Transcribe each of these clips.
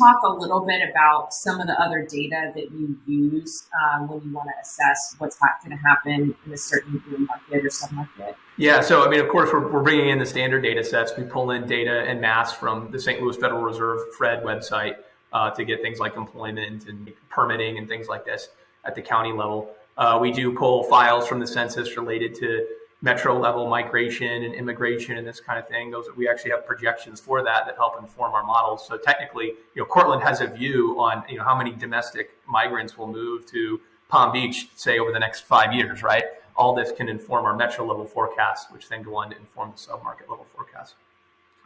talk a little bit about some of the other data that you use when you want to assess what's going to happen in a certain market or submarket? Yeah, so I mean, of course, we're bringing in the standard data sets. We pull in data en masse from the St. Louis Federal Reserve FRED website to get things like employment and permitting and things like this at the county level. We do pull files from the census related to metro level migration and immigration and this kind of thing. We actually have projections for that help inform our models. So technically, Cortland has a view on how many domestic migrants will move to Palm Beach, say over the next 5 years, right? All this can inform our metro level forecasts, which then go on to inform the submarket level forecasts.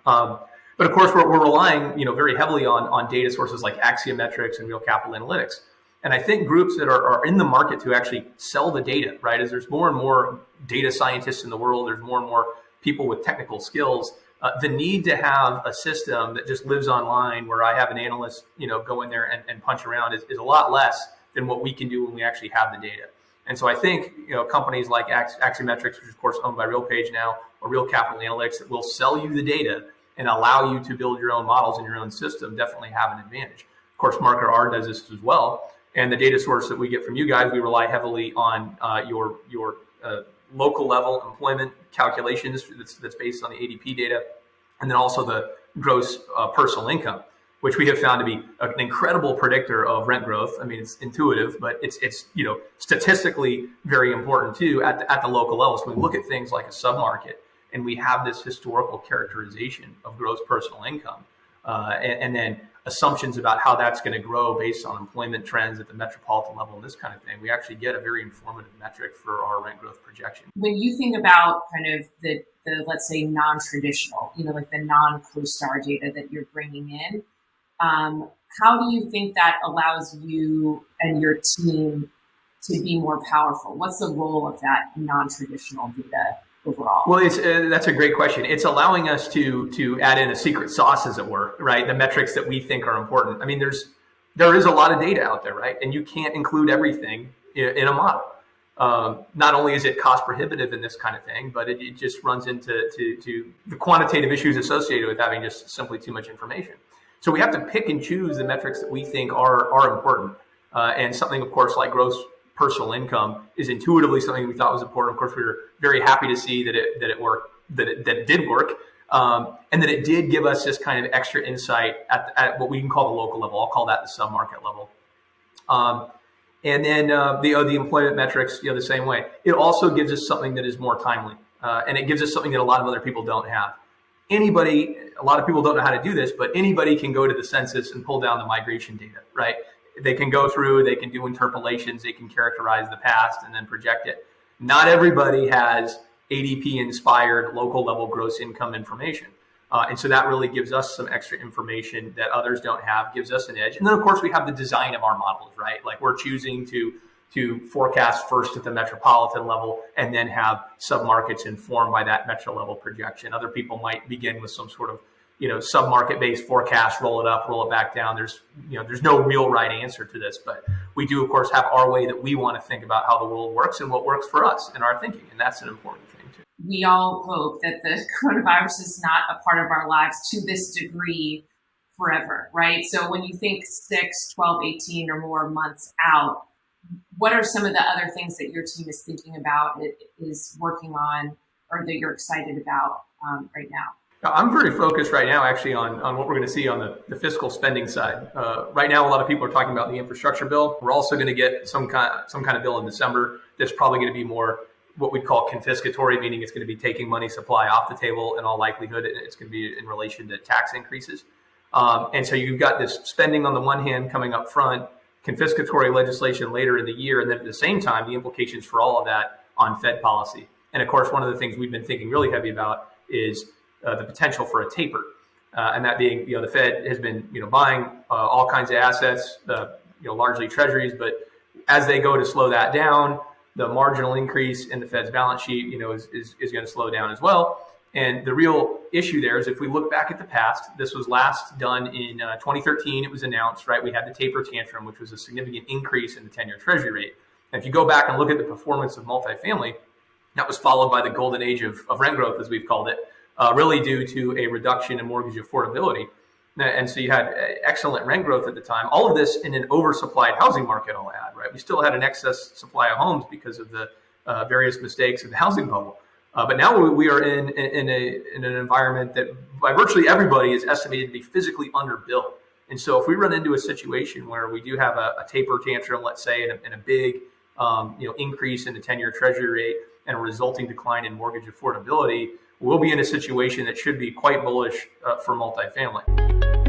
But of course, we're relying very heavily on data sources like axiometrics and real capital analytics. And I think groups that are in the market to actually sell the data, right? As there's more and more data scientists in the world, there's more and more people with technical skills. The need to have a system that just lives online where I have an analyst, go in there and punch around is a lot less than what we can do when we actually have the data. And so I think, companies like Axiometrics, which is of course owned by RealPage now, or Real Capital Analytics, that will sell you the data and allow you to build your own models in your own system definitely have an advantage. Of course, Markerr does this as well. And the data source that we get from you guys, we rely heavily on your local level employment calculations that's based on the ADP data, and then also the gross personal income, which we have found to be an incredible predictor of rent growth. I mean, it's intuitive, but it's statistically very important too at the local level. So we look at things like a submarket, and we have this historical characterization of gross personal income, and then assumptions about how that's going to grow based on employment trends at the metropolitan level and this kind of thing. We actually get a very informative metric for our rent growth projection. When you think about kind of the let's say non-traditional, like the non-CoStar data that you're bringing in, how do you think that allows you and your team to be more powerful? What's the role of that non-traditional data overall? Well, that's a great question. It's allowing us to add in a secret sauce, as it were, right? The metrics that we think are important. I mean, there is a lot of data out there, right? And you can't include everything in a model. Not only is it cost prohibitive in this kind of thing, but it just runs into the quantitative issues associated with having just simply too much information. So we have to pick and choose the metrics that we think are important. And something, of course, like gross personal income is intuitively something we thought was important. Of course, we were very happy to see that it worked, that it did work, and that it did give us this kind of extra insight at what we can call the local level. I'll call that the submarket level. And then the employment metrics, the same way. It also gives us something that is more timely, and it gives us something that a lot of other people don't have. A lot of people don't know how to do this, but anybody can go to the census and pull down the migration data, right? They can go through, they can do interpolations, they can characterize the past and then project it. Not everybody has ADP-inspired local level gross income information. And so that really gives us some extra information that others don't have, gives us an edge. And then, of course, we have the design of our models, right? Like we're choosing to forecast first at the metropolitan level and then have submarkets informed by that metro level projection. Other people might begin with some sort of submarket based forecast, roll it up, roll it back down. There's no real right answer to this, but we do, of course, have our way that we want to think about how the world works and what works for us in our thinking. And that's an important thing too. We all hope that the coronavirus is not a part of our lives to this degree forever, right? So when you think 6, 12, 18 or more months out, what are some of the other things that your team is thinking about, is working on, or that you're excited about right now? I'm very focused right now, actually, on what we're going to see on the fiscal spending side. Right now, a lot of people are talking about the infrastructure bill. We're also going to get some kind of bill in December that's probably going to be more what we'd call confiscatory, meaning it's going to be taking money supply off the table. In all likelihood, it's going to be in relation to tax increases. And so you've got this spending on the one hand coming up front, confiscatory legislation later in the year, and then at the same time, the implications for all of that on Fed policy. And of course, one of the things we've been thinking really heavy about is the potential for a taper, and that being, the Fed has been, buying all kinds of assets, largely treasuries, but as they go to slow that down, the marginal increase in the Fed's balance sheet, is going to slow down as well. And the real issue there is if we look back at the past, this was last done in 2013. It was announced, right? We had the taper tantrum, which was a significant increase in the 10-year treasury rate. And if you go back and look at the performance of multifamily, that was followed by the golden age of rent growth, as we've called it. Really due to a reduction in mortgage affordability. And so you had excellent rent growth at the time. All of this in an oversupplied housing market, I'll add, right? We still had an excess supply of homes because of the various mistakes of the housing bubble. But now we are in an environment that by virtually everybody is estimated to be physically underbuilt. And so if we run into a situation where we do have a taper tantrum, let's say, and a big increase in the 10-year treasury rate and a resulting decline in mortgage affordability, we'll be in a situation that should be quite bullish for multifamily.